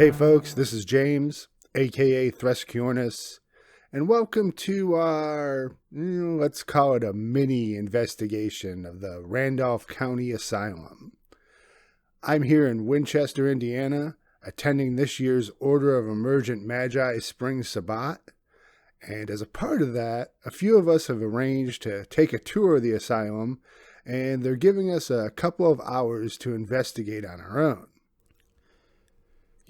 Hey folks, this is James, aka Thresciornis, and welcome to our, let's call it a mini investigation of the Randolph County Asylum. I'm here in Winchester, Indiana, attending this year's Order of Emergent Magi Spring Sabbat, and as a part of that, a few of us have arranged to take a tour of the asylum, and they're giving us a couple of hours to investigate on our own.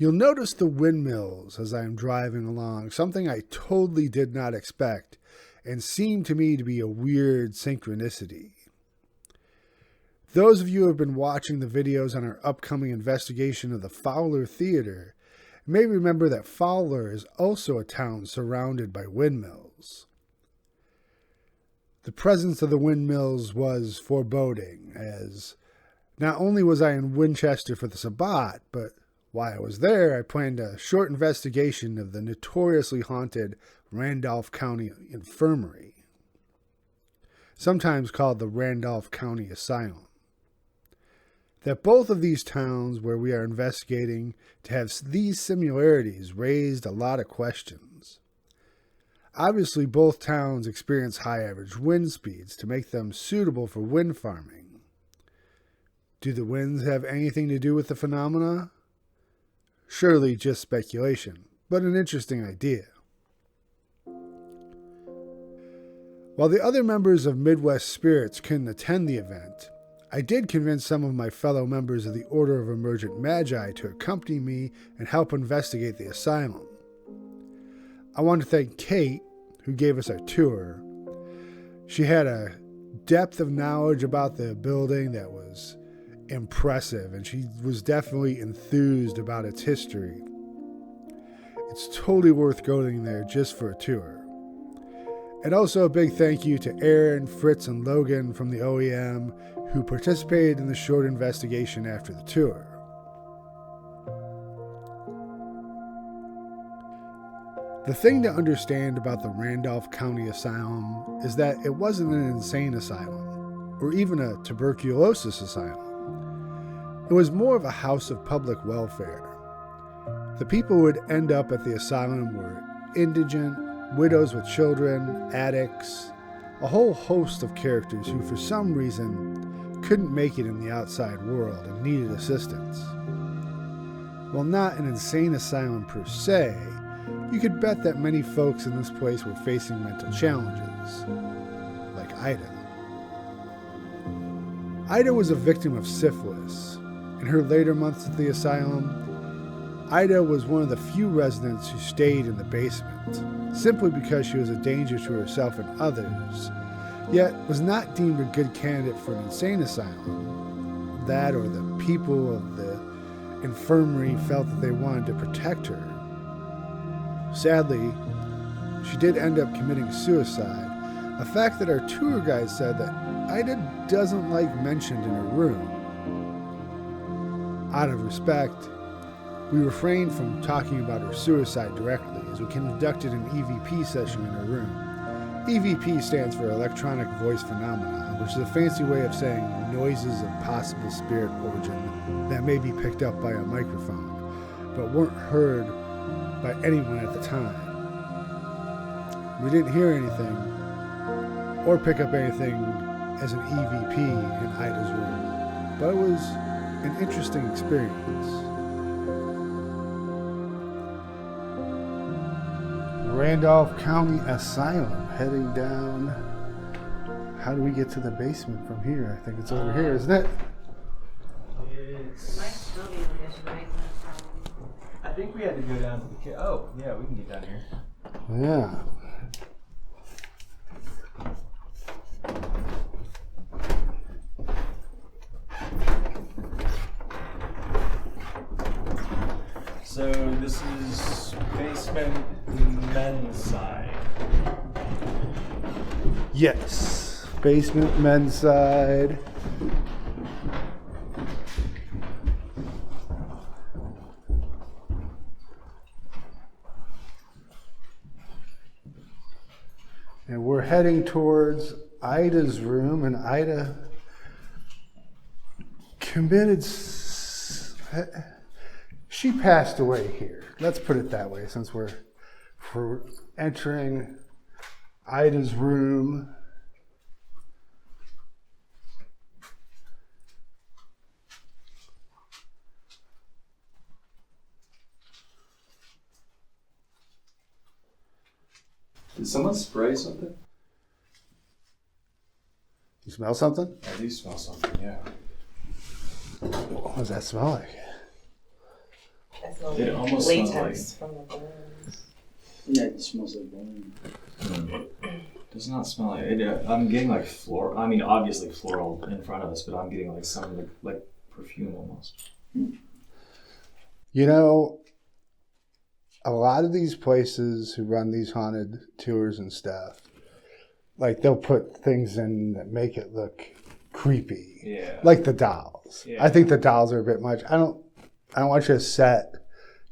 You'll notice the windmills as I'm driving along, something I totally did not expect and seemed to me to be a weird synchronicity. Those of you who have been watching the videos on our upcoming investigation of the Fowler Theater may remember that Fowler is also a town surrounded by windmills. The presence of the windmills was foreboding, as not only was I in Winchester for the Sabbat, but while I was there, I planned a short investigation of the notoriously haunted Randolph County Infirmary, sometimes called the Randolph County Asylum. That both of these towns where we are investigating to have these similarities raised a lot of questions. Obviously, both towns experience high average wind speeds to make them suitable for wind farming. Do the winds have anything to do with the phenomena? Surely just speculation, but an interesting idea. While the other members of Midwest Spirits couldn't attend the event, I did convince some of my fellow members of the Order of Emergent Magi to accompany me and help investigate the asylum. I want to thank Kate, who gave us our tour. She had a depth of knowledge about the building that was impressive, and she was definitely enthused about its history. It's totally worth going there just for a tour. And also a big thank you to Aaron, Fritz, and Logan from the OEM who participated in the short investigation after the tour. The thing to understand about the Randolph County Asylum is that it wasn't an insane asylum, or even a tuberculosis asylum. It was more of a house of public welfare. The people who would end up at the asylum were indigent, widows with children, addicts, a whole host of characters who for some reason couldn't make it in the outside world and needed assistance. While not an insane asylum per se, you could bet that many folks in this place were facing mental challenges, like Ida. Ida was a victim of syphilis. In her later months at the asylum, Ida was one of the few residents who stayed in the basement, simply because she was a danger to herself and others, yet was not deemed a good candidate for an insane asylum. That or the people of the infirmary felt that they wanted to protect her. Sadly, she did end up committing suicide, a fact that our tour guide said that Ida doesn't like mentioned in her room. Out of respect, we refrained from talking about her suicide directly as we conducted an EVP session in her room. EVP stands for Electronic Voice Phenomenon, which is a fancy way of saying noises of possible spirit origin that may be picked up by a microphone, but weren't heard by anyone at the time. We didn't hear anything or pick up anything as an EVP in Ida's room, but it was an interesting experience. Randolph County Asylum, heading down. How do we get to the basement from here? I think it's over here, isn't it? I think we had to go down to the oh, yeah, we can get down here. Yeah. So this is basement men's side. Yes. Basement, men's side. And we're heading towards Ida's room, and Ida committed she passed away here. Let's put it that way, since we're entering Ida's room. Did someone spray something? You smell something? I do smell something, yeah. What does that smell like? I smell It almost smells latex from the bones. Yeah, it smells like bone. Does not smell like it. I'm getting like floral. I mean, obviously floral in front of us, but I'm getting like some like perfume almost. You know, a lot of these places who run these haunted tours and stuff, like they'll put things in that make it look creepy. Yeah. Like the dolls. Yeah. I think the dolls are a bit much. I don't want you to set,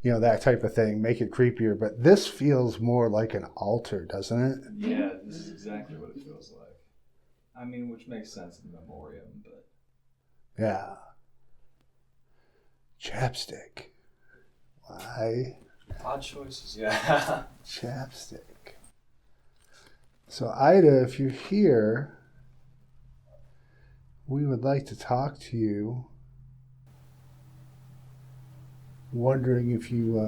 that type of thing, make it creepier, but this feels more like an altar, doesn't it? Yeah, this is exactly what it feels like. I mean, which makes sense in memoriam, but Yeah. Chapstick. Why? odd choices. Yeah. Chapstick. So Ida, if you're here, we would like to talk to you. Wondering if you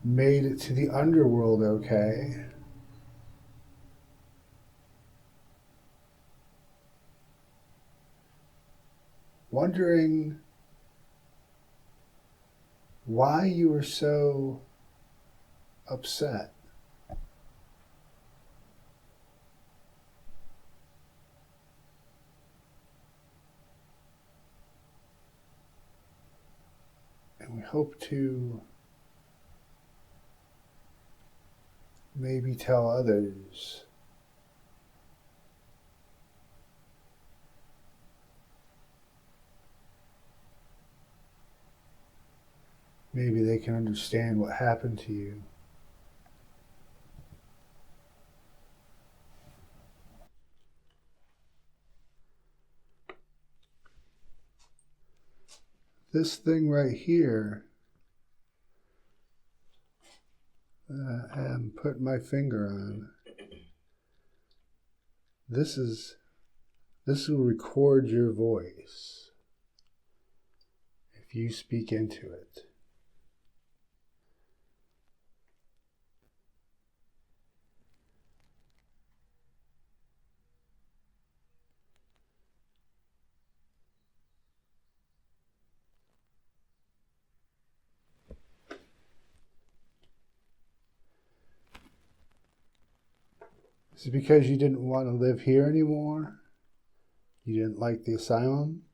made it to the underworld okay. Wondering why you were so upset. And we hope to maybe tell others maybe they can understand what happened to you. This thing right here, I'm putting my finger on. This will record your voice if you speak into it. Is it because you didn't want to live here anymore? You didn't like the asylum?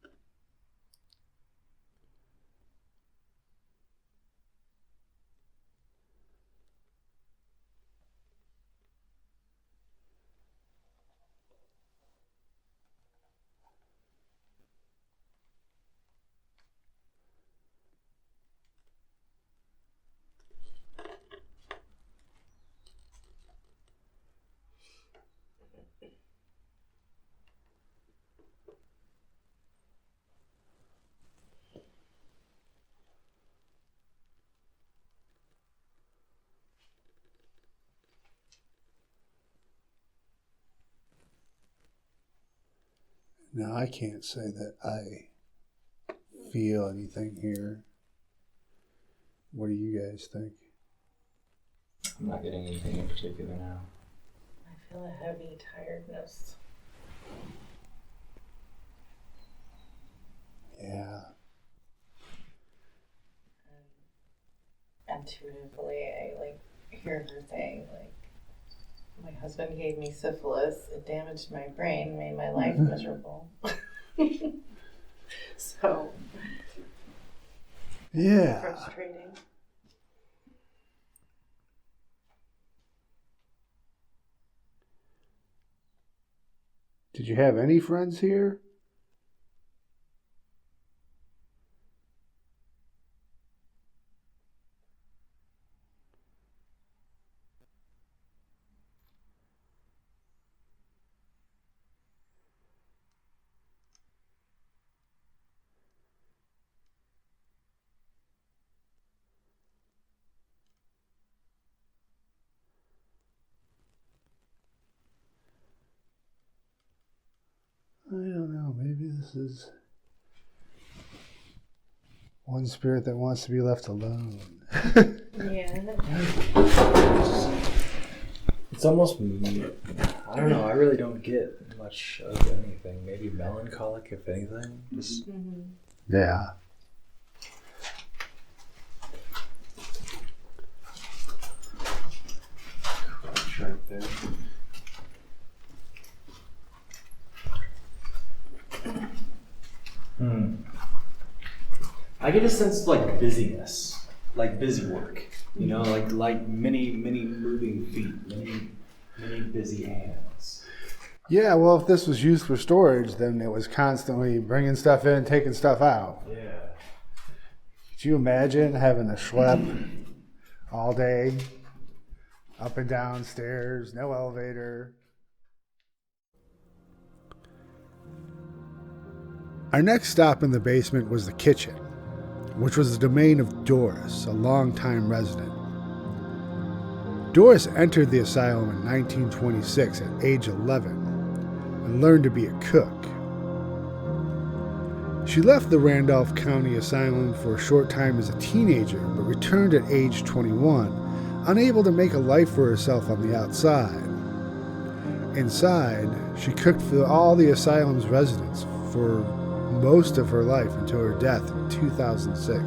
No, I can't say that I feel anything here. What do you guys think? I'm not getting anything in particular now. I feel a heavy tiredness. Yeah. Intuitively, I hear her saying my husband gave me syphilis. It damaged my brain, made my life miserable. So Yeah. frustrating. Did you have any friends here? I don't know. Maybe this is one spirit that wants to be left alone. Yeah. It's almost, I don't know, I really don't get much of anything. Maybe melancholic, if anything. Just Yeah. crunch right there. I get a sense of like busyness, like busy work. You know, like many moving feet, many busy hands. Yeah, well, if this was used for storage, then it was constantly bringing stuff in, taking stuff out. Yeah. Could you imagine having to schlep all day, up and down stairs, no elevator? Our next stop in the basement was the kitchen, which was the domain of Doris, a longtime resident. Doris entered the asylum in 1926 at age 11 and learned to be a cook. She left the Randolph County Asylum for a short time as a teenager, but returned at age 21, unable to make a life for herself on the outside. Inside, she cooked for all the asylum's residents for most of her life until her death in 2006.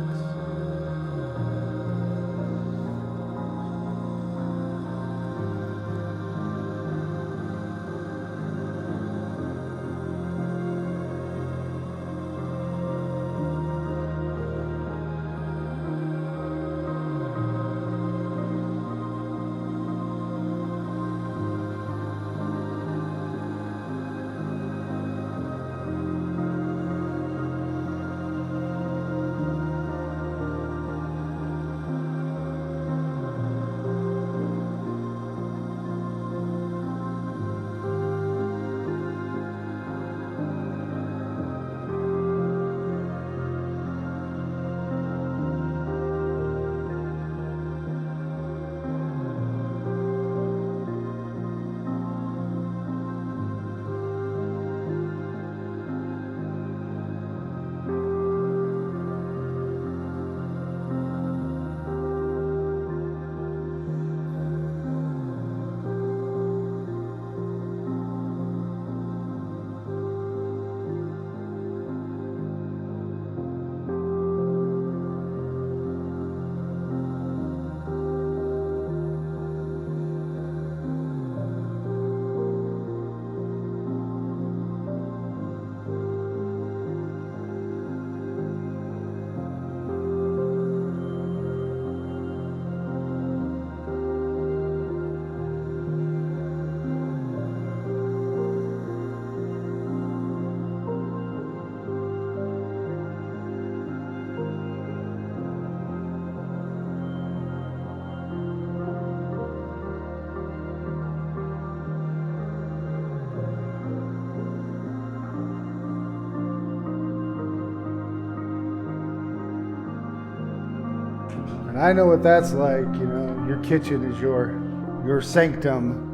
And I know what that's like, you know, your kitchen is your sanctum.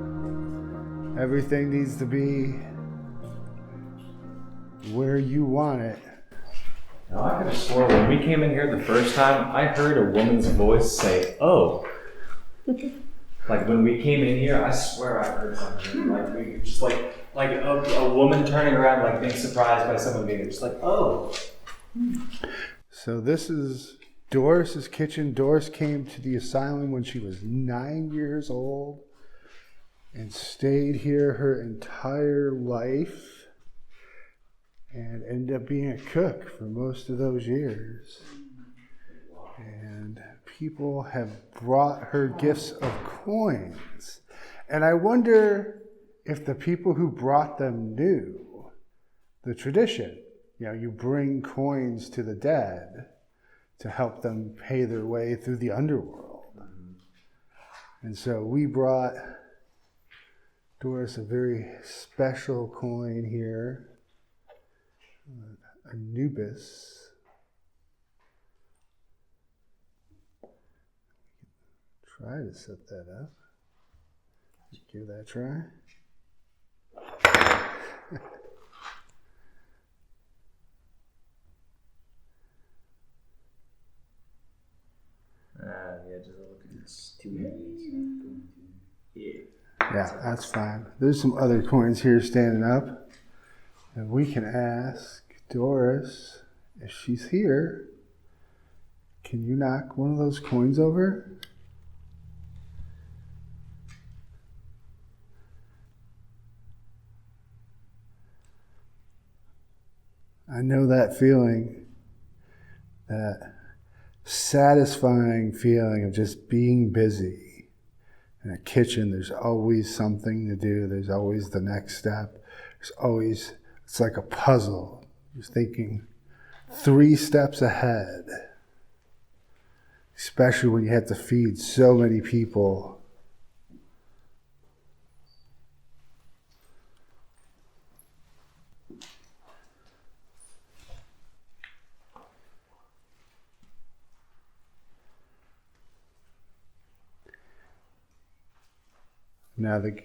Everything needs to be where you want it. Now, I could have sworn when we came in here the first time, I heard a woman's voice say, "Oh." Like when we came in here, I swear I heard something. Like we just like a woman turning around, like being surprised by someone being just like, "Oh." So this is Doris's kitchen. Doris came to the asylum when she was 9 years old and stayed here her entire life and ended up being a cook for most of those years. And people have brought her gifts of coins. And I wonder if the people who brought them knew the tradition. You know, you bring coins to the dead to help them pay their way through the underworld. And so we brought Doris a very special coin here, Anubis. Try to set that up. Give that a try. 2 minutes. Yeah. Yeah, that's fine. There's some other coins here standing up. And we can ask Doris if she's here. Can you knock one of those coins over? I know that feeling, that satisfying feeling of just being busy. In a kitchen, there's always something to do. There's always the next step. There's always, it's like a puzzle. You're thinking 3 steps ahead. Especially when you have to feed so many people. Now, the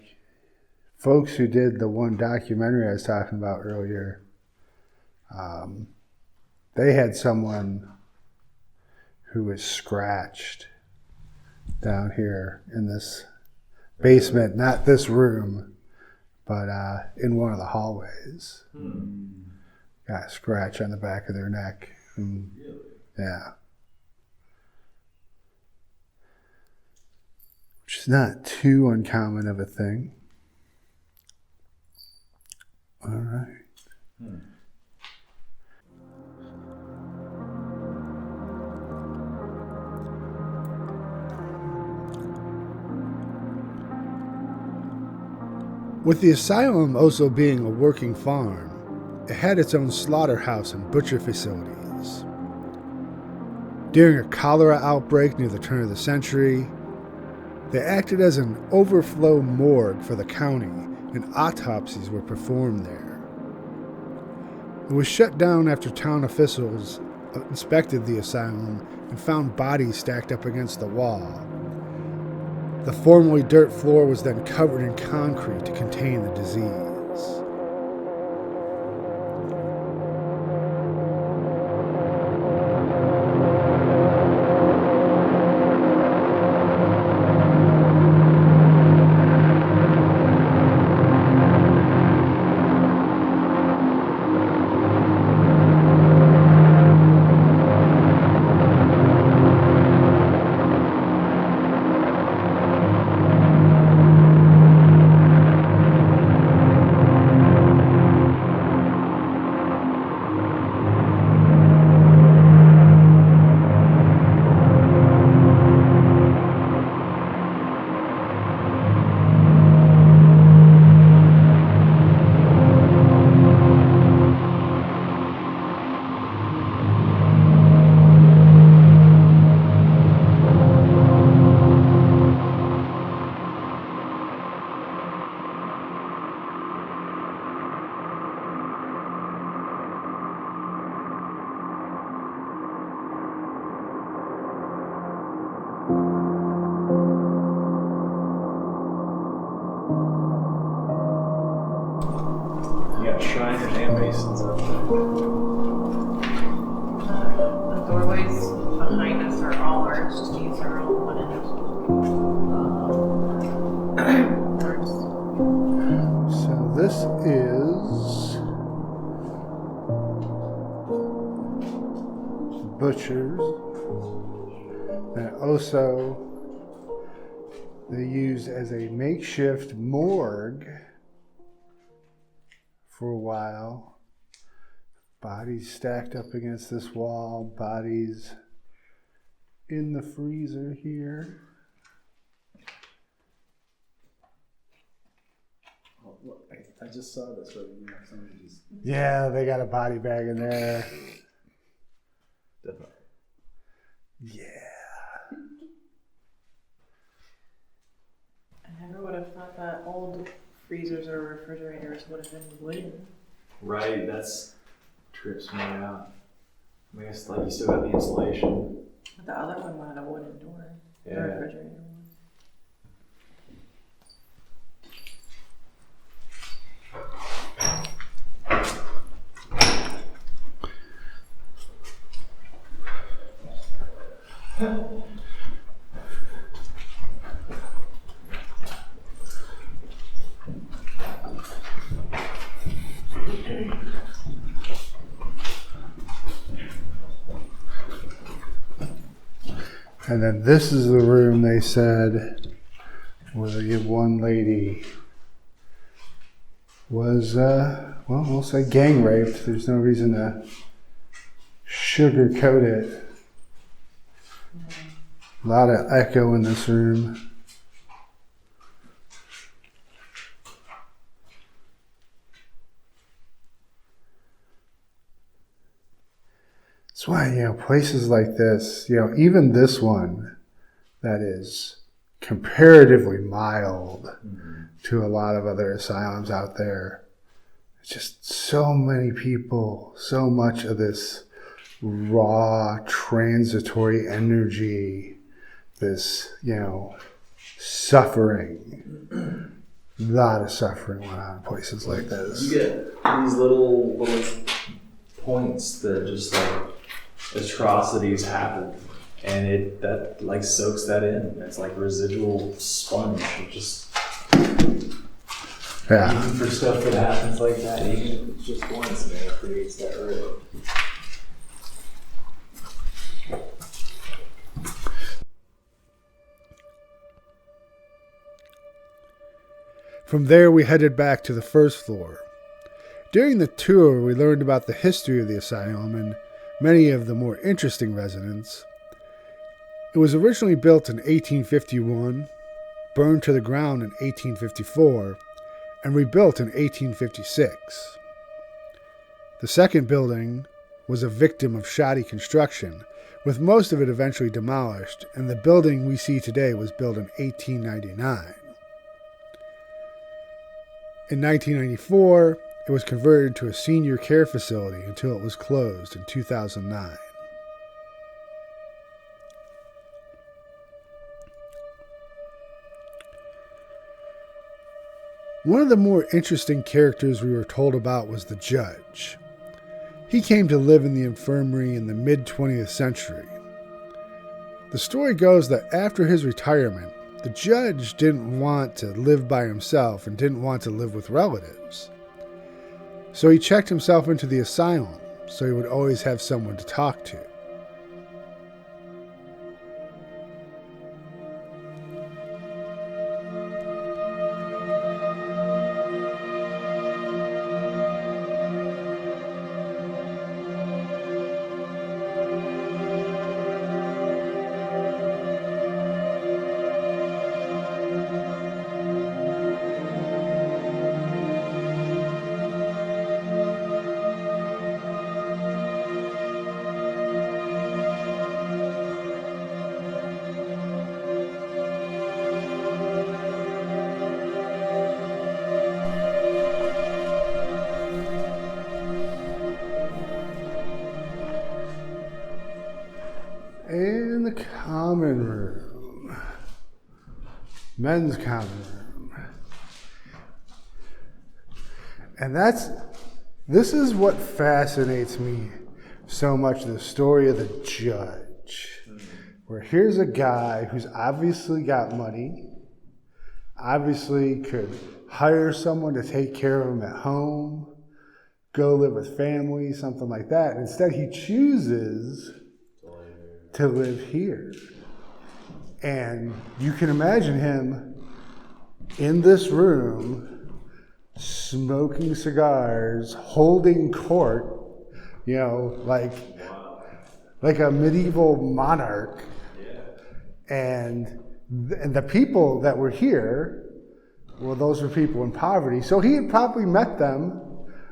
folks who did the one documentary I was talking about earlier, they had someone who was scratched down here in this basement, not this room, but in one of the hallways. Got a scratch on the back of their neck. And, yeah. Which is not too uncommon of a thing. All right. With the asylum also being a working farm, it had its own slaughterhouse and butcher facilities. During a cholera outbreak near the turn of the century, they acted as an overflow morgue for the county, and autopsies were performed there. It was shut down after town officials inspected the asylum and found bodies stacked up against the wall. The formerly dirt floor was then covered in concrete to contain the disease. Shriners and masons up there. The doorways behind us are all arched. These are all wooden arcs. So this is butchers, and also they use as a makeshift morgue for a while. Bodies stacked up against this wall, bodies in the freezer here. Oh, look, I just saw this, but you know, somebody just. Yeah, they got a body bag in there. Definitely. Yeah. I never would have thought that old freezers or refrigerators would have been wooden. Right, that's trips me out. I guess like you still got the insulation. But the other one had a wooden door. The Yeah. refrigerator one. And then this is the room they said where the one lady was, well, we'll say gang raped. There's no reason to sugarcoat it. A lot of echo in this room. That's why, places like this, even this one that is comparatively mild to a lot of other asylums out there. It's just so many people, so much of this raw, transitory energy, this, suffering. A lot of suffering went on in places like this. You get these little points that just atrocities happen, and that soaks that in. It's like residual sponge. It just even for stuff that happens like that, even if it's just once, man, it creates that root. From there, we headed back to the first floor. During the tour, we learned about the history of the asylum and many of the more interesting residents. It was originally built in 1851, burned to the ground in 1854, and rebuilt in 1856. The second building was a victim of shoddy construction, with most of it eventually demolished, and the building we see today was built in 1899. In 1994, it was converted into a senior care facility until it was closed in 2009. One of the more interesting characters we were told about was the judge. He came to live in the infirmary in the mid-20th century. The story goes that after his retirement, the judge didn't want to live by himself and didn't want to live with relatives. So he checked himself into the asylum so he would always have someone to talk to. In the common room, men's common room. And this is what fascinates me so much, the story of the judge. Where here's a guy who's obviously got money, obviously could hire someone to take care of him at home, go live with family, something like that. And instead he chooses to live here. And you can imagine him in this room smoking cigars, holding court, like a medieval monarch. And the people that were here, well, those were people in poverty. So he had probably met them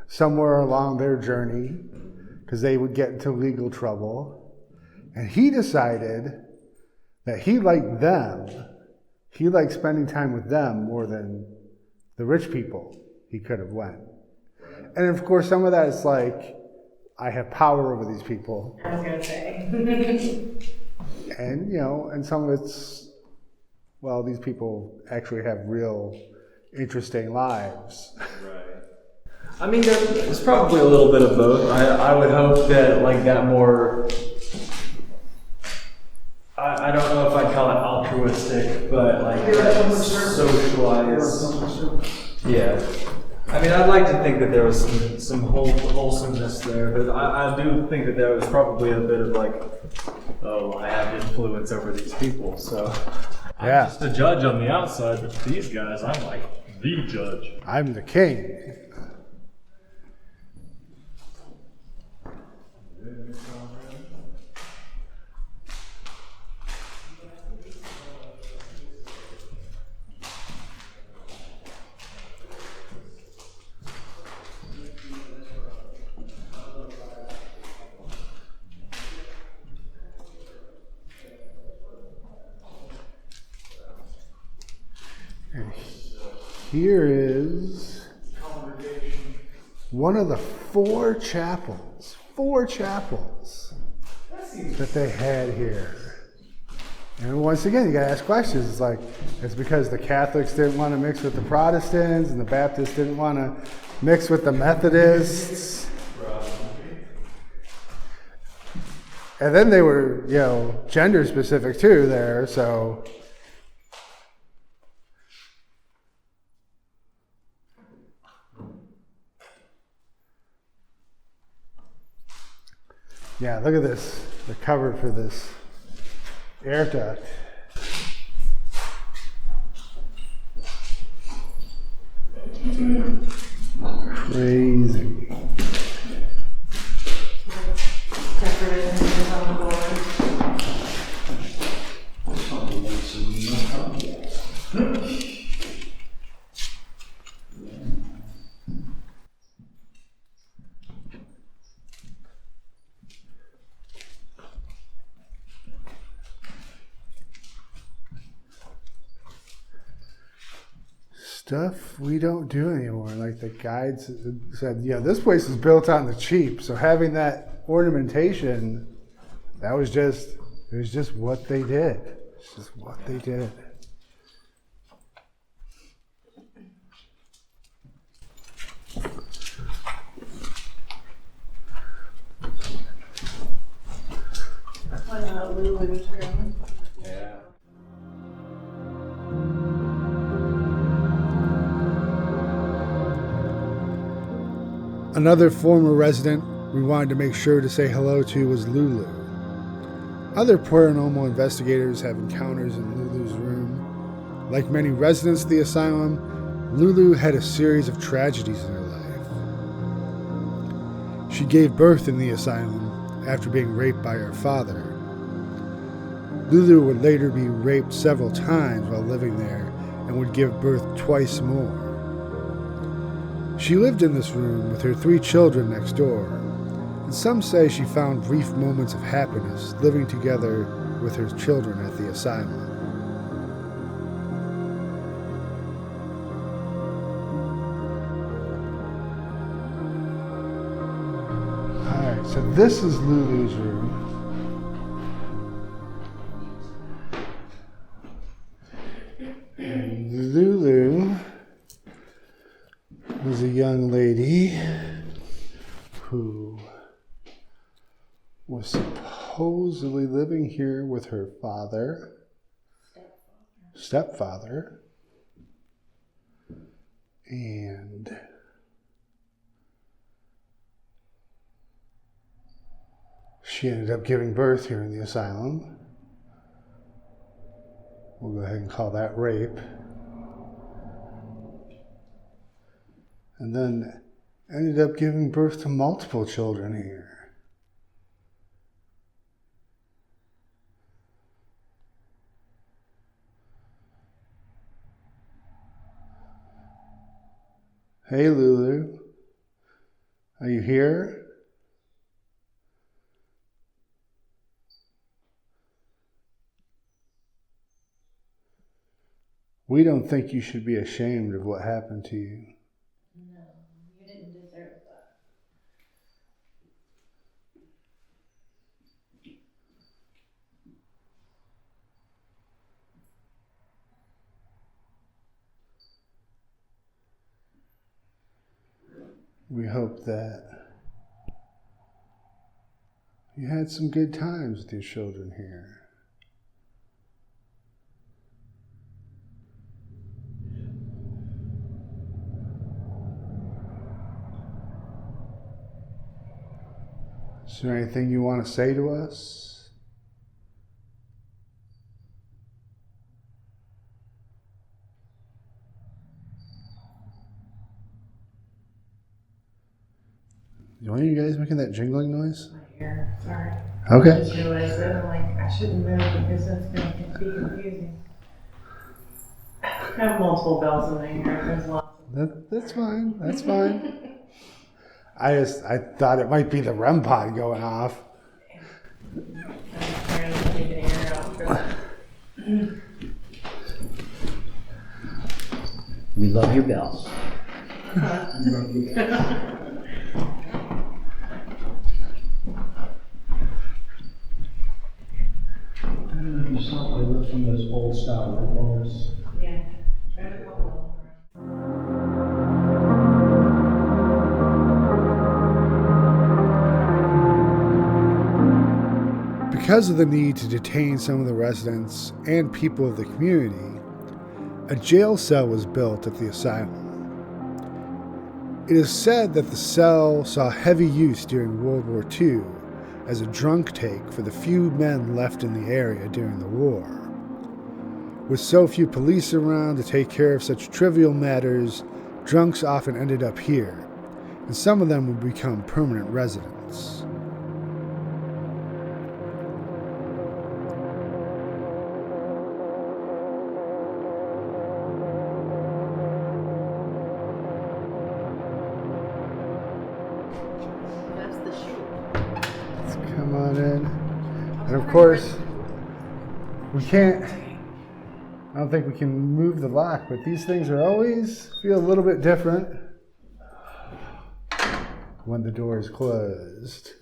somewhere along their journey because they would get into legal trouble. And he decided that he liked them. He liked spending time with them more than the rich people he could have went. And of course, some of that is like, I have power over these people. I was going to say. And, and some of it's, well, these people actually have real interesting lives. Right. I mean, there's probably a little bit of both. I would hope that that more, I don't know if I'd call it altruistic, but socialized. Yeah. I mean, I'd like to think that there was some wholesomeness there, but I do think that there was probably a bit of like, oh, I have influence over these people, so I'm Yeah. just a judge on the outside, but to these guys, I'm like the judge. I'm the king. And here is one of the four chapels that they had here. And once again, you gotta ask questions. It's like, it's because the Catholics didn't want to mix with the Protestants and the Baptists didn't want to mix with the Methodists. And then they were, gender specific too there, so. Yeah, look at this, the cover for this air duct. Crazy. Stuff we don't do anymore. Like the guides said, this place is built on the cheap. So having that ornamentation, it was just what they did. It's just what they did. Yeah. Another former resident we wanted to make sure to say hello to was Lulu. Other paranormal investigators have encounters in Lulu's room. Like many residents of the asylum, Lulu had a series of tragedies in her life. She gave birth in the asylum after being raped by her father. Lulu would later be raped several times while living there and would give birth twice more. She lived in this room with her 3 children next door, and some say she found brief moments of happiness living together with her children at the asylum. Alright, so this is Lulu's room. And Lulu was a young lady who was supposedly living here with her stepfather, and she ended up giving birth here in the asylum. We'll go ahead and call that rape. And then ended up giving birth to multiple children here. Hey Lulu, are you here? We don't think you should be ashamed of what happened to you. No, you didn't deserve that. We hope that you had some good times with your children here. Is there anything you want to say to us? Is one of you guys making that jingling noise? My ear, sorry. Okay. I just realized that I'm like, I shouldn't move because that's going to be confusing. I have multiple bells in my ear. There's lots of That's fine. That's fine. I thought it might be the REM pod going off. I'm trying to take an ear out for that. We love your bells. Just not they look from those old style light bulbs. Yeah. Try to couple of them. Because of the need to detain some of the residents and people of the community, a jail cell was built at the asylum. It is said that the cell saw heavy use during World War II as a drunk take for the few men left in the area during the war. With so few police around to take care of such trivial matters, drunks often ended up here, and some of them would become permanent residents. That's the shoe. Let's come on in. And of course, we can't, I don't think we can move the lock, but these things are always feel a little bit different when the door is closed.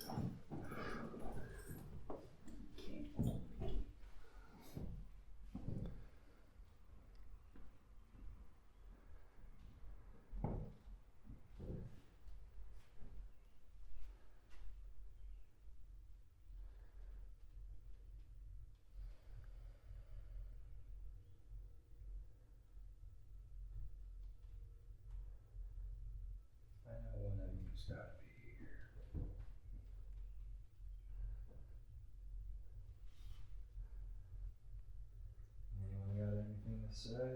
Anyone got anything to say?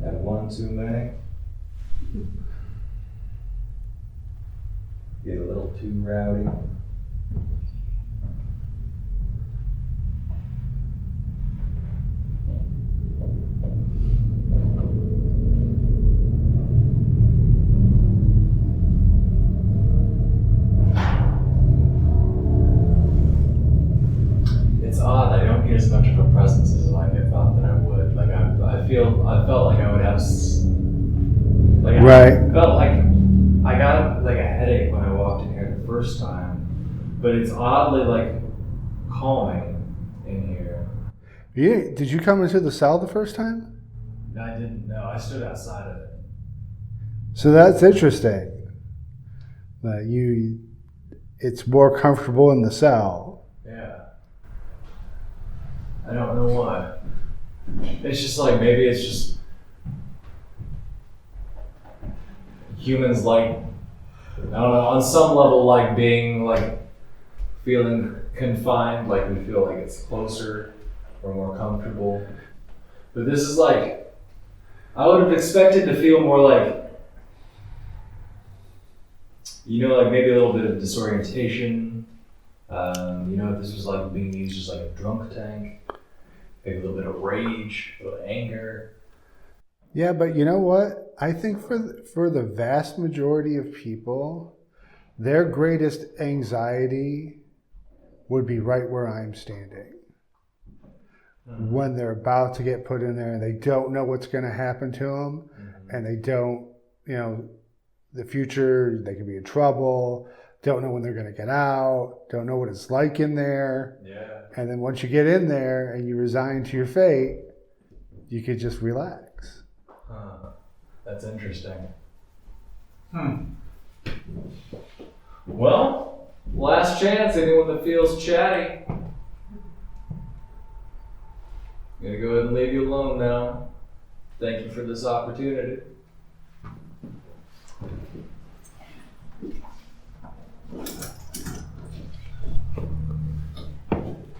Had one too many? Get a little too rowdy? It's odd, I don't get as much of a presence as I thought that I would. Like I felt like I would have like Right. I felt like I got like a headache when I walked in here the first time, but it's oddly like calming in here. Did you come into the cell the first time? I didn't know. I stood outside of it. So that's interesting. That it's more comfortable in the cell. Yeah. I don't know why. It's just like maybe it's just humans like, I don't know, on some level like being like feeling confined, like we feel like it's closer or more comfortable. But this is like, I would have expected to feel more like, you know, like maybe a little bit of disorientation. You know, if this was like being used as like a drunk tank, maybe a little bit of rage, a little anger. Yeah, but you know what? I think for the vast majority of people, their greatest anxiety would be right where I'm standing. Mm-hmm. When they're about to get put in there and they don't know what's going to happen to them, mm-hmm. and they don't, you know, the future, they could be in trouble, don't know when they're going to get out, don't know what it's like in there. Yeah. And then once you get in there and you resign to your fate, you could just relax. Huh. That's interesting. Well, last chance, anyone that feels chatty. I'm gonna go ahead and leave you alone now. Thank you for this opportunity.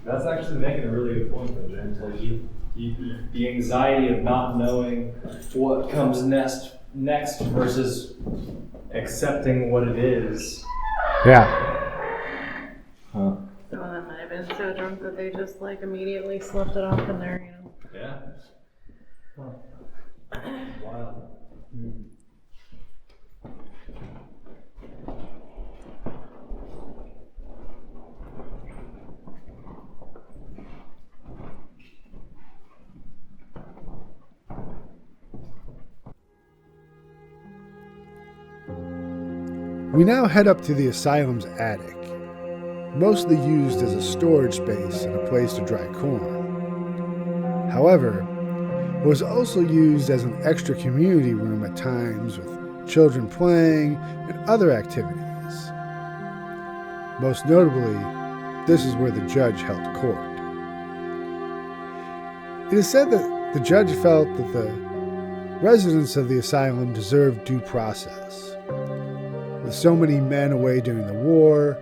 That's actually making a really good point, though, James. Like the anxiety of not knowing what comes next versus accepting what it is. Yeah. Huh. Some of them might have been so drunk that they just like immediately slept it off in there, Yeah. Huh. Wild. We now head up to the asylum's attic, mostly used as a storage space and a place to dry corn. However, it was also used as an extra community room at times with children playing and other activities. Most notably, this is where the judge held court. It is said that the judge felt that the residents of the asylum deserved due process. With so many men away during the war,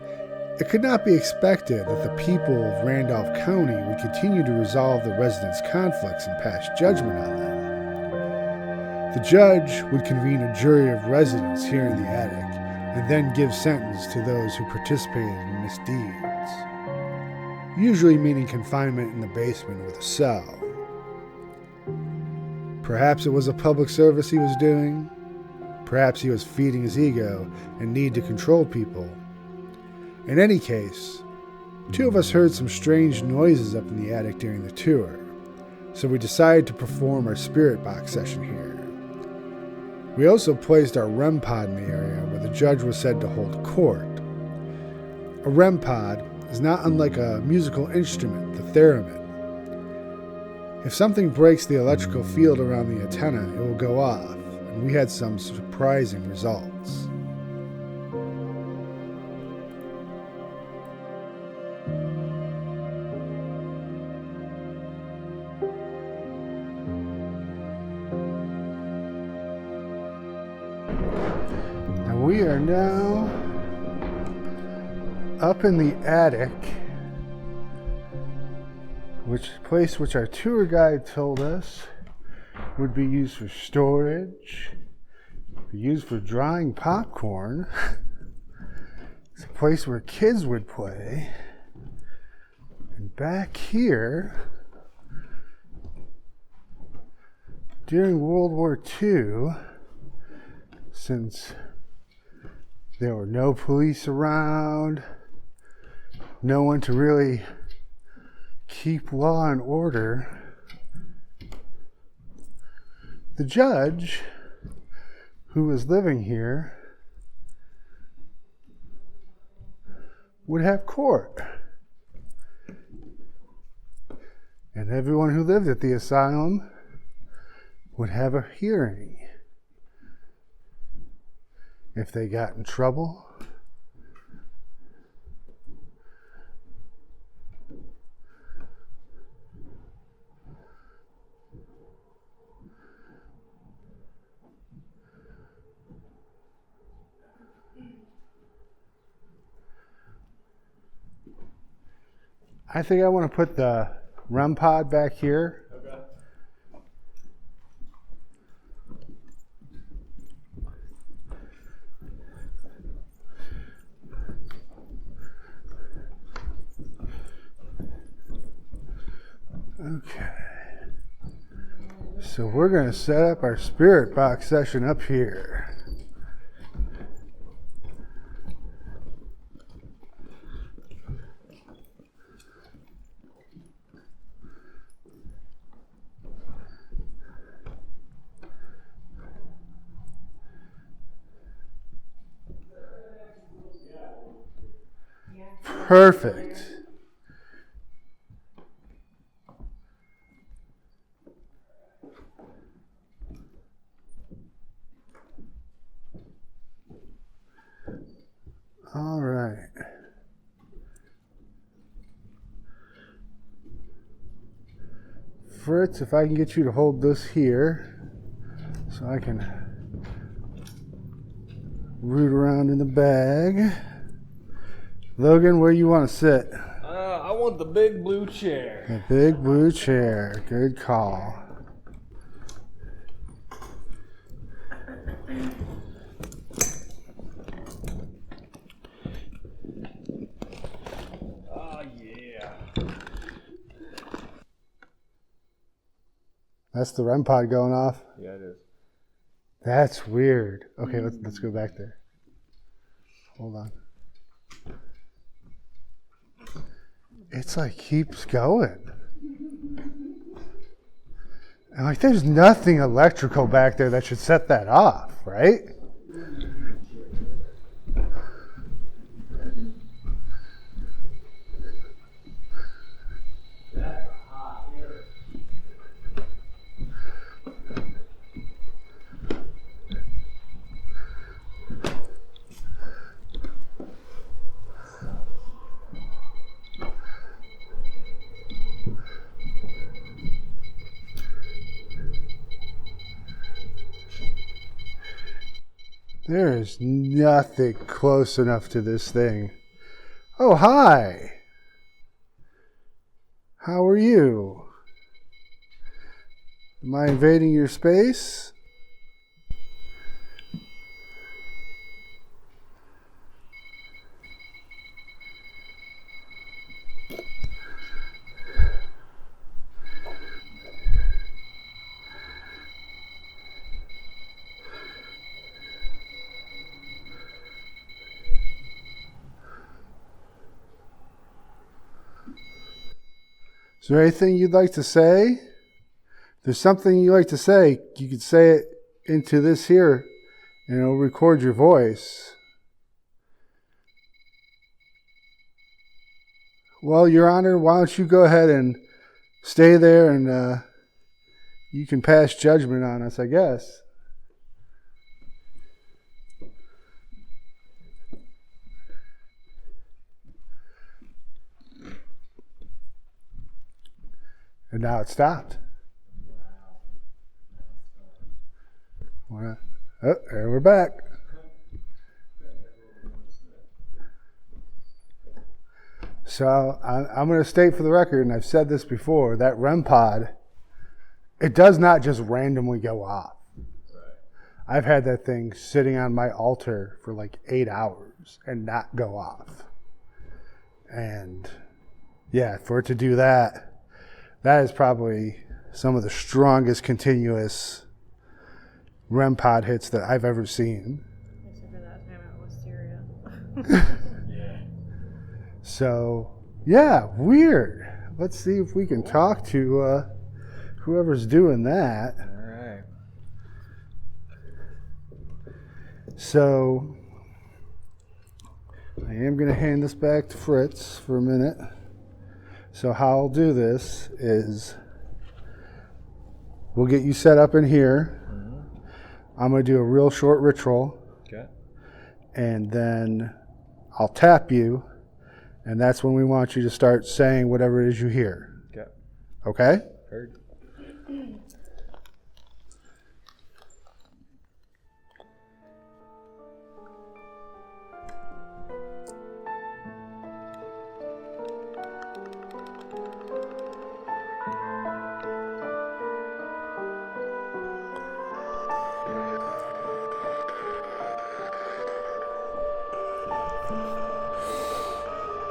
it could not be expected that the people of Randolph County would continue to resolve the residents' conflicts and pass judgment on them. The judge would convene a jury of residents here in the attic and then give sentence to those who participated in misdeeds, usually meaning confinement in the basement with a cell. Perhaps it was a public service he was doing. Perhaps he was feeding his ego and need to control people. In any case, two of us heard some strange noises up in the attic during the tour, so we decided to perform our spirit box session here. We also placed our REM pod in the area where the judge was said to hold court. A REM pod is not unlike a musical instrument, the theremin. If something breaks the electrical field around the antenna, it will go off, and we had some surprising results. And we are now up in the attic, which our tour guide told us would be used for storage, be used for drying popcorn. It's a place where kids would play. And back here, during World War II, since there were no police around, no one to really keep law and order, the judge who was living here would have court. And everyone who lived at the asylum would have a hearing. If they got in trouble, I think I want to put the REM pod back here. Okay. So we're going to set up our spirit box session up here. Perfect. All right. Fritz, if I can get you to hold this here. So I can root around in the bag. Logan, where you want to sit? I want the big blue chair. The big blue chair. Good call. Oh, yeah. That's the REM pod going off. Yeah, it is. That's weird. Okay, let's go back there. Hold on. It's like keeps going. And like there's nothing electrical back there that should set that off, right? There is nothing close enough to this thing. Oh, hi. How are you? Am I invading your space? Is there anything you'd like to say? If there's something you'd like to say, you could say it into this here, and it'll record your voice. Well, Your Honor, why don't you go ahead and stay there, and you can pass judgment on us, I guess. And now it stopped. Oh, there we're back. So I'm going to state for the record, and I've said this before, that REM pod, it does not just randomly go off. I've had that thing sitting on my altar for like 8 hours and not go off. And yeah, for it to do that, that is probably some of the strongest continuous REM pod hits that I've ever seen. Except for that time out with Syria. Yeah. So, yeah, weird. Let's see if we can talk to whoever's doing that. All right. So, I am going to hand this back to Fritz for a minute. So how I'll do this is we'll get you set up in here. Mm-hmm. I'm going to do a real short ritual. Okay. And then I'll tap you, and that's when we want you to start saying whatever it is you hear. Okay. Okay? Heard.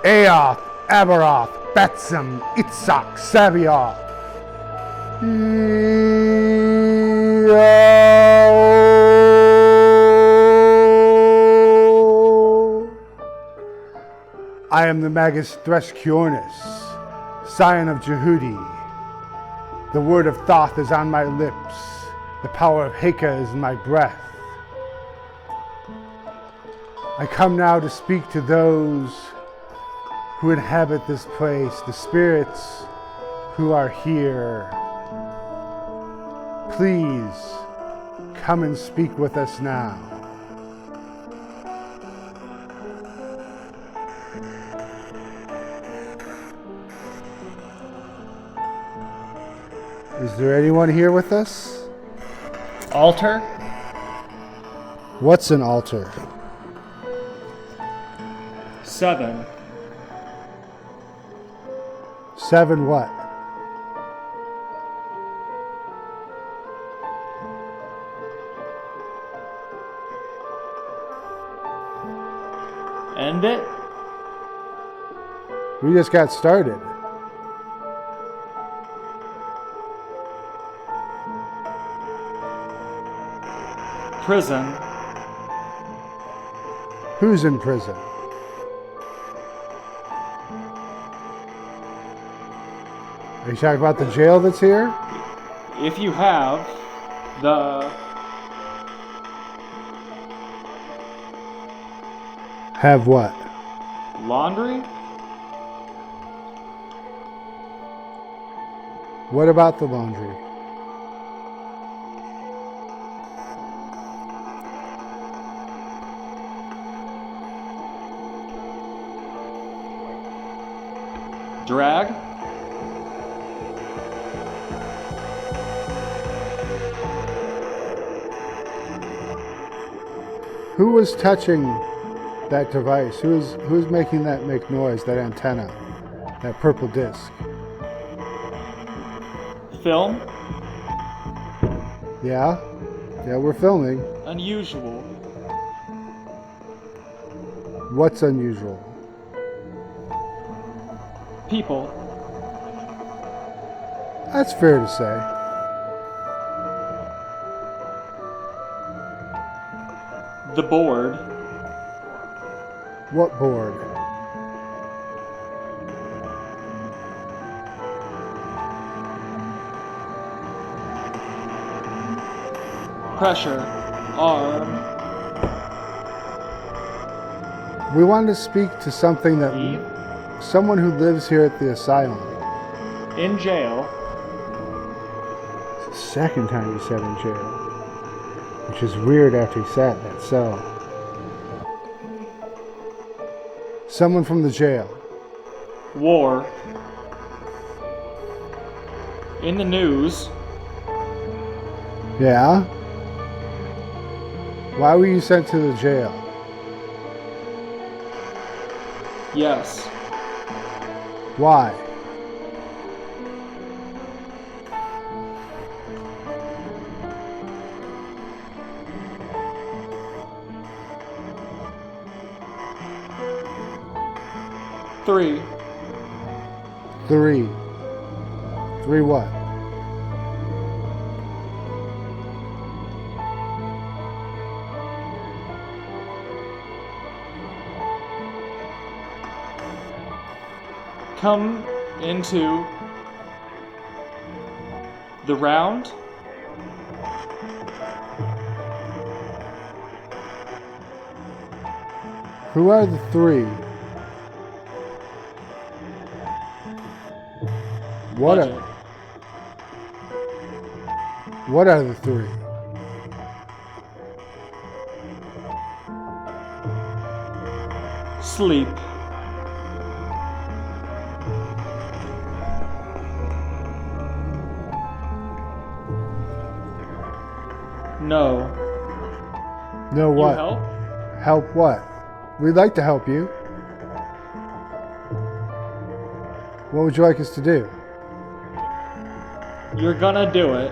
Aoth, Aberoth, Betsam, Itzhak, Sabioth. I am the Magus Threskiornis, scion of Jehudi. The word of Thoth is on my lips. The power of Heka is in my breath. I come now to speak to those who inhabit this place, the spirits who are here. Please come and speak with us now. Is there anyone here with us? Altar? What's an altar? 7. 7 what? End it? We just got started. Prison. Who's in prison? Are you talking about the jail that's here? If you have the Have what? laundry, What about the laundry? drag, Who was touching that device? Who's making that make noise, that antenna, that purple disc? film, Yeah? Yeah, we're filming. unusual, What's unusual? people, That's fair to say. the board, What board? pressure, arm, We wanted to speak to something that Eve, someone who lives here at the asylum. in jail, It's the second time he said in jail, which is weird after he sat in that cell. Someone from the jail. war, in the news, Yeah? Why were you sent to the jail? yes, Why? three, 3. 3 what? come into the round, Who are the 3? What budget, are, what are the 3? sleep, no, No you what? help, Help what? We'd like to help you. What would you like us to do? you're gonna do it,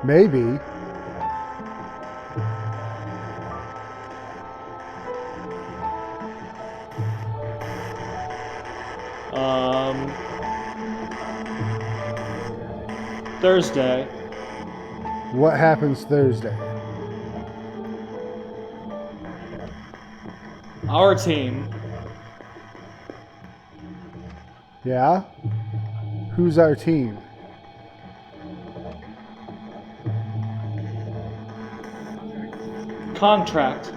Maybe. Thursday, What happens Thursday? our team, Yeah? Who's our team? contract,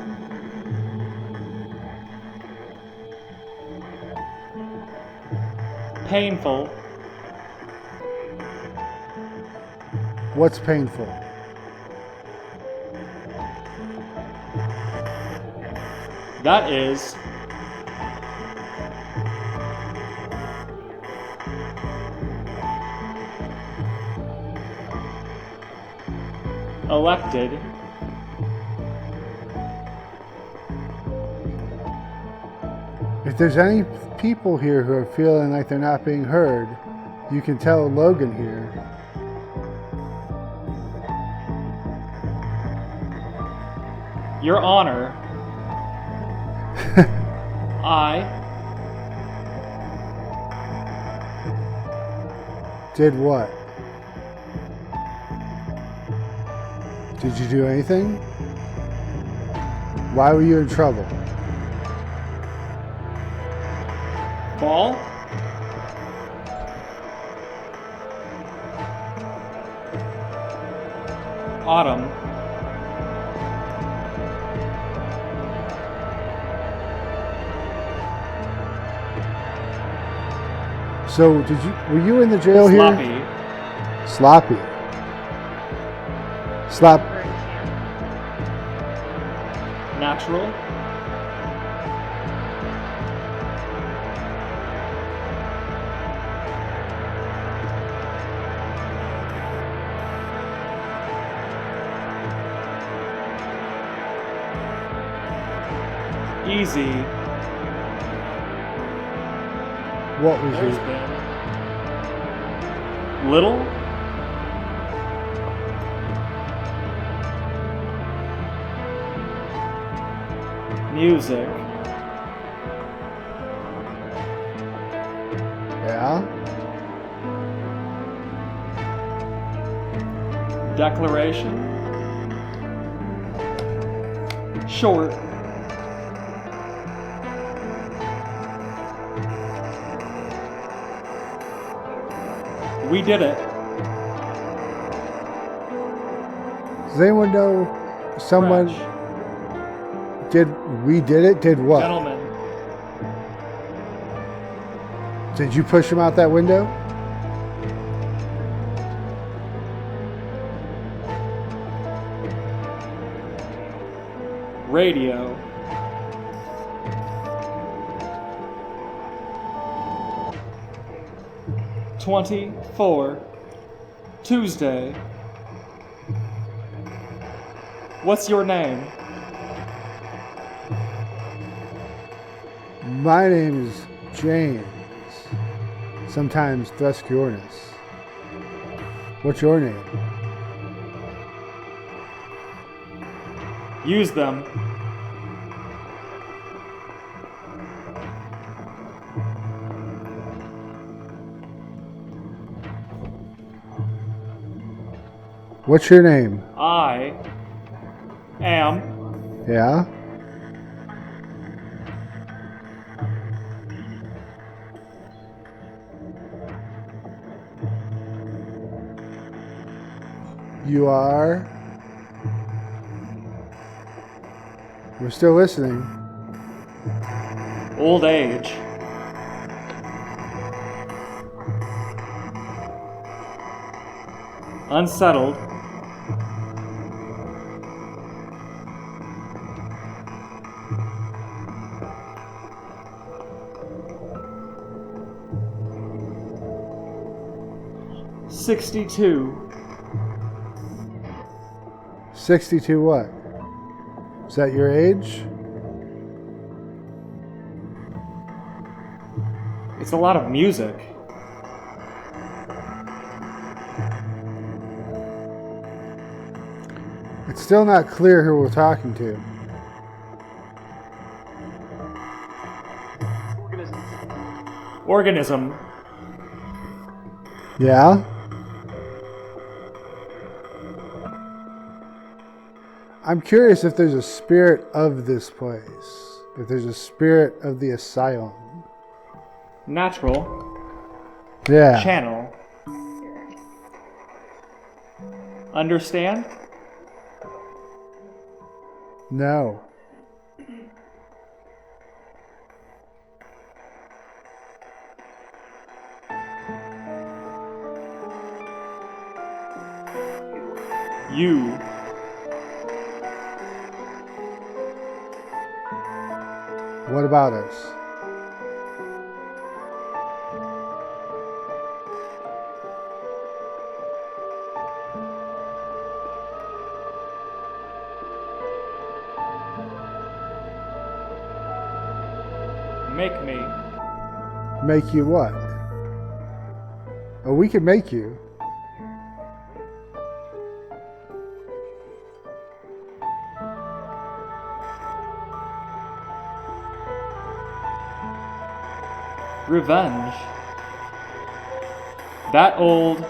painful, What's painful? that is, elected, If there's any people here who are feeling like they're not being heard, you can tell Logan here. Your Honor, I Did what? Did you do anything? Why were you in trouble? fall, autumn, So, were you in the jail sloppy, here? Sloppy. Slop. We're in camp. natural, easy, What was there's you? been little, music, Yeah? declaration, short, we did it, Does anyone know someone fresh, we did it? Did what? gentlemen, Did you push him out that window? radio, $24, Tuesday. What's your name? My name is James. Sometimes Thresciornis. What's your name? Use them. What's your name? I am Yeah? You are? We're still listening. old age. Unsettled. $62. 62 what? Is that your age? It's a lot of music. It's still not clear who we're talking to. Organism. Yeah? I'm curious if there's a spirit of this place. If there's a spirit of the asylum. Natural. Yeah. Channel. Understand? No. You. What about us? Make me. Make you what? Oh, we can make you. Revenge. That old.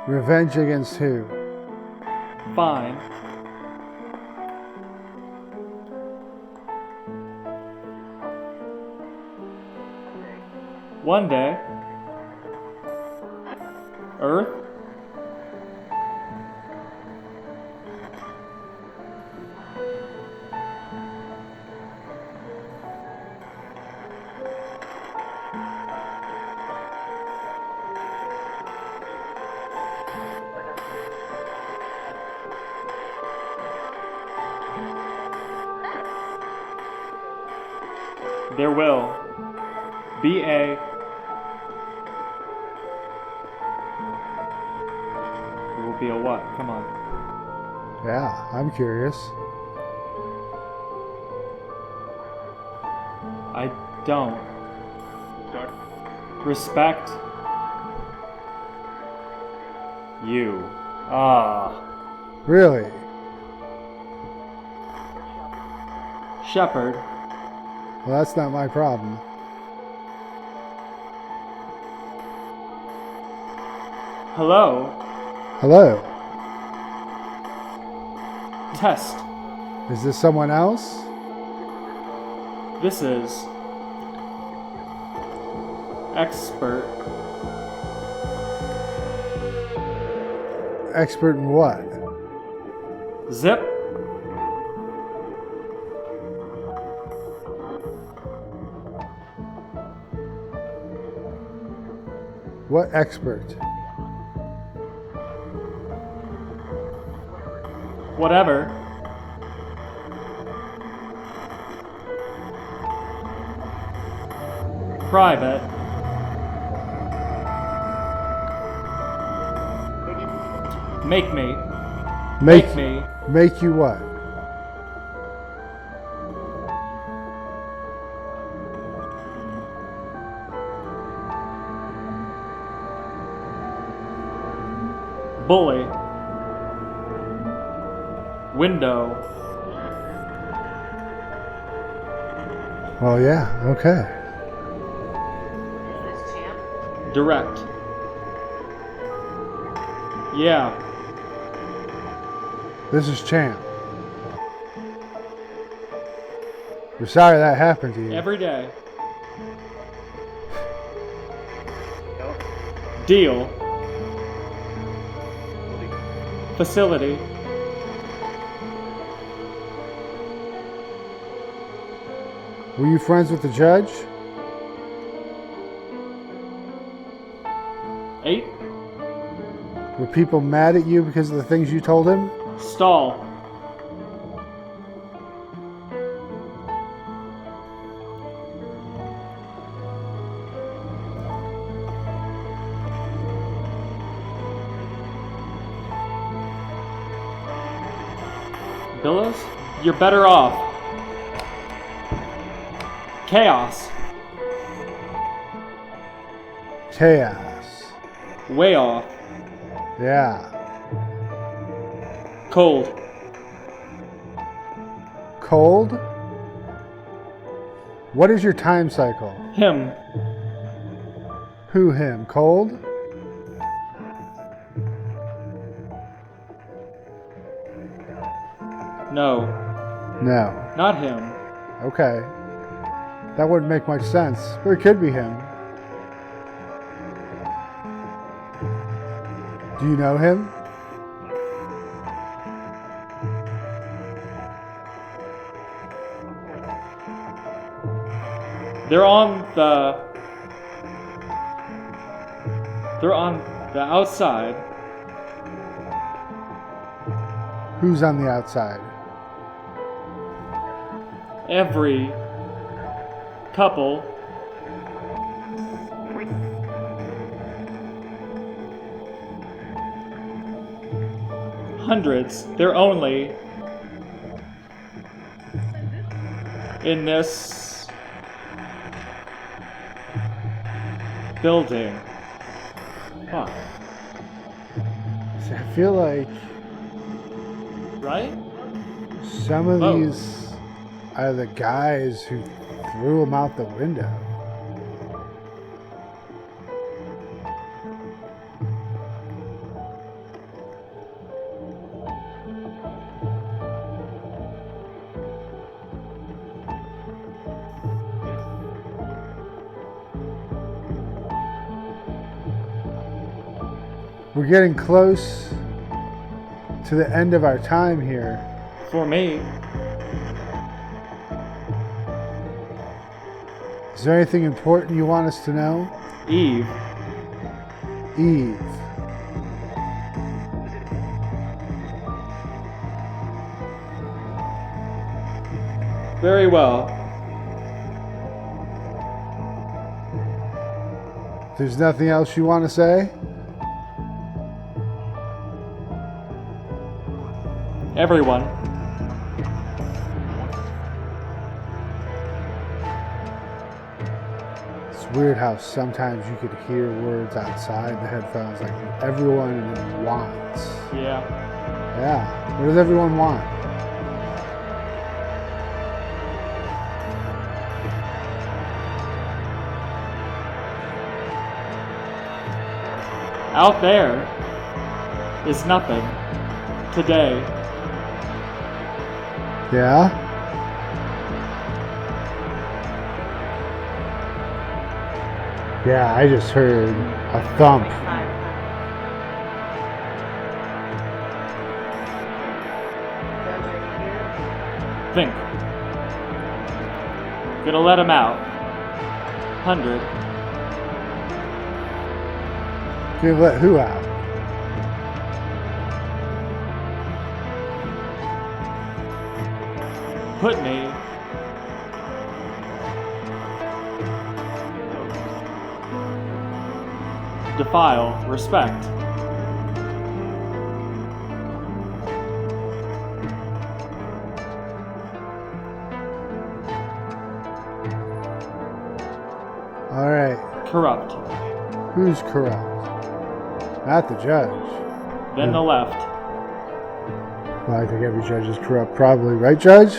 Revenge against who? Fine. One day, Earth, there will be a There will be a what? Come on. Yeah, I'm curious. I don't respect you. Ah. Really? Shepherd. Well, that's not my problem. Hello. Hello? Test. Is this someone else? This is expert. Expert in what? Zip. What expert? Whatever. Private. Make me. Make me. Make you what? Bully. Window. Well, yeah, okay. Is this Champ? Direct. Yeah. This is Champ. We're sorry that happened to you. Every day. Deal. Facility. Were you friends with the judge? 8. Were people mad at you because of the things you told him? Stall. Billows? You're better off. Chaos. Chaos. Way off. Yeah. Cold. Cold? What is your time cycle? Him. Who him? Cold? No. No. Not him. Okay. That wouldn't make much sense, but it could be him. Do you know him? They're on the outside. Who's on the outside? Every couple hundreds. They're only in this building. Huh. So I feel like Right? some of Oh. these are the guys who threw him out the window. We're getting close to the end of our time here. For me. Is there anything important you want us to know? Eve. Eve. Very well. There's nothing else you want to say? Everyone. It's weird how sometimes you could hear words outside the headphones, like everyone wants. Yeah. Yeah. What does everyone want? Out there is nothing. Today. Yeah? Yeah, I just heard a thump. Think. Gonna let him out. 100. Gonna let who out? Put me. Defile. Respect. All right. Corrupt. Who's corrupt? Not the judge. Then the left. Well, I think every judge is corrupt, probably. Right, Judge?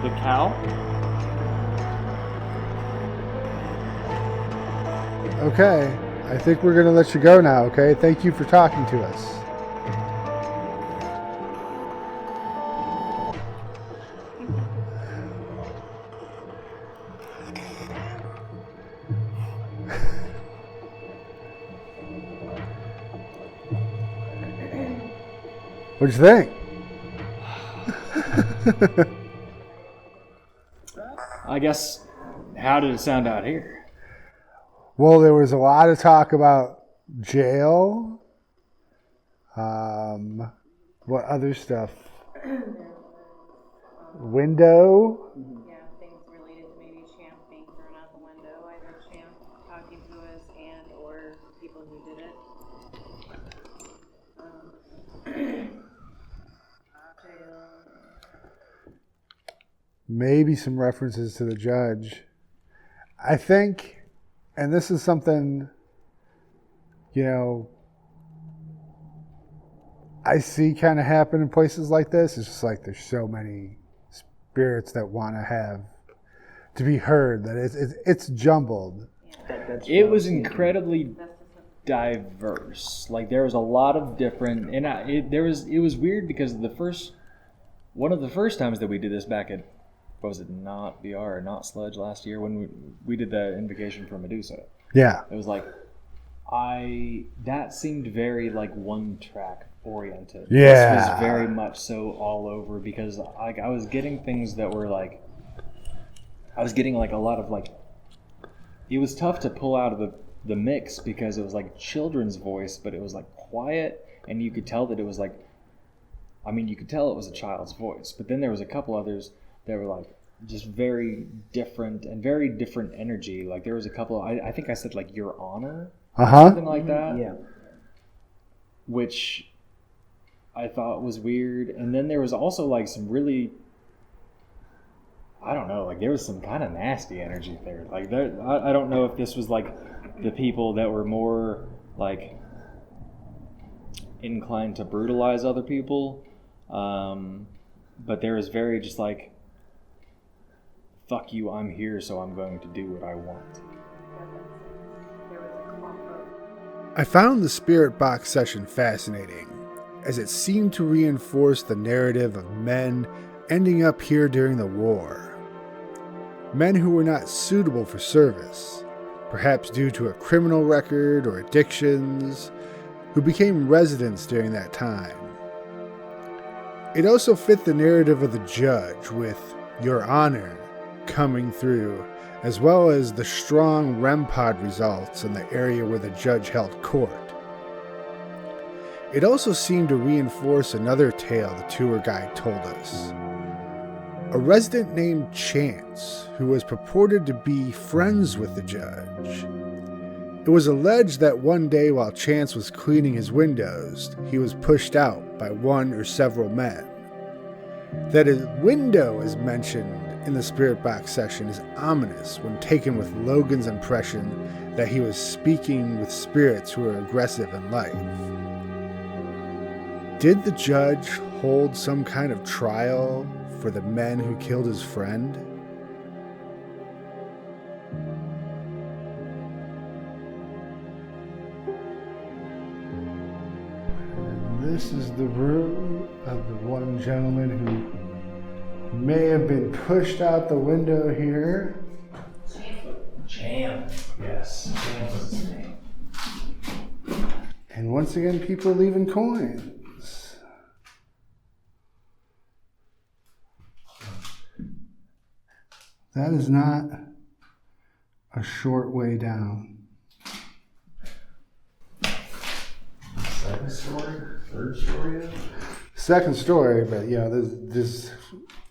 The cow. Okay. I think we're going to let you go now, okay? Thank you for talking to us. What'd you think? I guess, how did it sound out here? Well, there was a lot of talk about jail. What other stuff? Window. Yeah, things related to maybe Champ being thrown out the window, either Champ talking to us and or people who did it. Jail. Maybe some references to the judge. I think, and this is something, you know, I see kind of happen in places like this. It's just like there's so many spirits that want to have to be heard that it's jumbled. It was incredibly diverse. Like there was a lot of different, and it was weird because one of the first times that we did this back at, what was it, not VR or not Sludge last year when we did the invocation for Medusa. Yeah. It was like that seemed very like one track oriented. Yeah. This was very much so all over because like I was getting things that were like I was getting like a lot of like it was tough to pull out of the mix because it was like children's voice, but it was like quiet and you could tell that it was like you could tell it was a child's voice. But then there was a couple others that were like just very different and very different energy. Like there was a couple I think I said like Your Honor. something like that. Yeah. Which I thought was weird. And then there was also like some really, I don't know, like there was some kind of nasty energy there. Like there, I don't know if this was like the people that were more like inclined to brutalize other people, but there was very just like, fuck you, I'm here, so I'm going to do what I want. I found the Spirit Box session fascinating, as it seemed to reinforce the narrative of men ending up here during the war. Men who were not suitable for service, perhaps due to a criminal record or addictions, who became residents during that time. It also fit the narrative of the judge, with Your Honor coming through, as well as the strong REM pod results in the area where the judge held court. It also seemed to reinforce another tale the tour guide told us. A resident named Chance, who was purported to be friends with the judge. It was alleged that one day while Chance was cleaning his windows, he was pushed out by one or several men. That his window is mentioned in the Spirit Box session is ominous when taken with Logan's impression that he was speaking with spirits who are aggressive in life. Did the judge hold some kind of trial for the men who killed his friend? This is the room of the one gentleman who may have been pushed out the window here. Jam. Yes. Jam was his name. And once again, people leaving coins. That is not a short way down. Second story? Third story? Second story, but this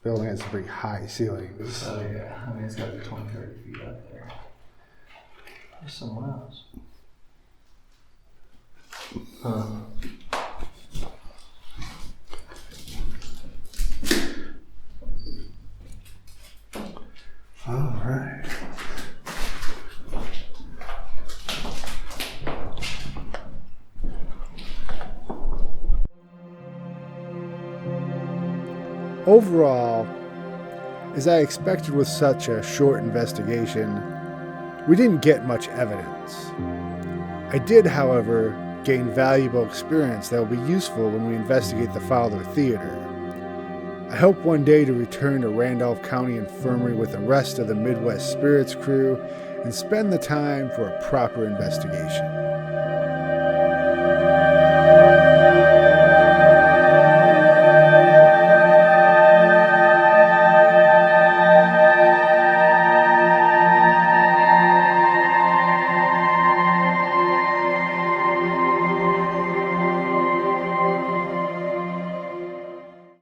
building has pretty high ceilings. Oh yeah. I mean, it's got to be 20, 30 feet up there. There's someone else. All right. Overall, as I expected with such a short investigation, we didn't get much evidence. I did, however, gain valuable experience that will be useful when we investigate the Fowler Theater. I hope one day to return to Randolph County Infirmary with the rest of the Midwest Spirits crew and spend the time for a proper investigation.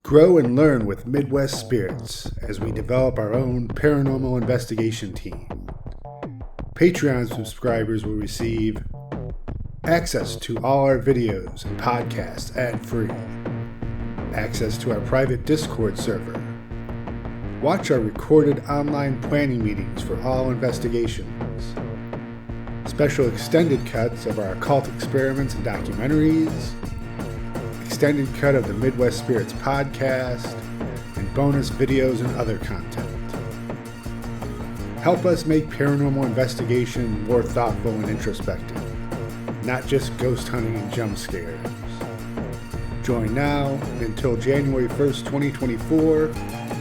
Grow and learn with Midwest Spirits as we develop our own paranormal investigation team. Patreon subscribers will receive access to all our videos and podcasts ad-free, access to our private Discord server, watch our recorded online planning meetings for all investigations, special extended cuts of our occult experiments and documentaries, extended cut of the Midwest Spirits podcast, and bonus videos and other content. Help us make paranormal investigation more thoughtful and introspective, not just ghost hunting and jump scares. Join now and until January 1st, 2024.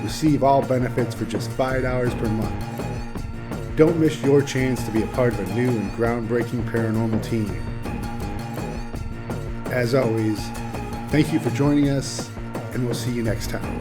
Receive all benefits for just $5 per month. Don't miss your chance to be a part of a new and groundbreaking paranormal team. As always, thank you for joining us, and we'll see you next time.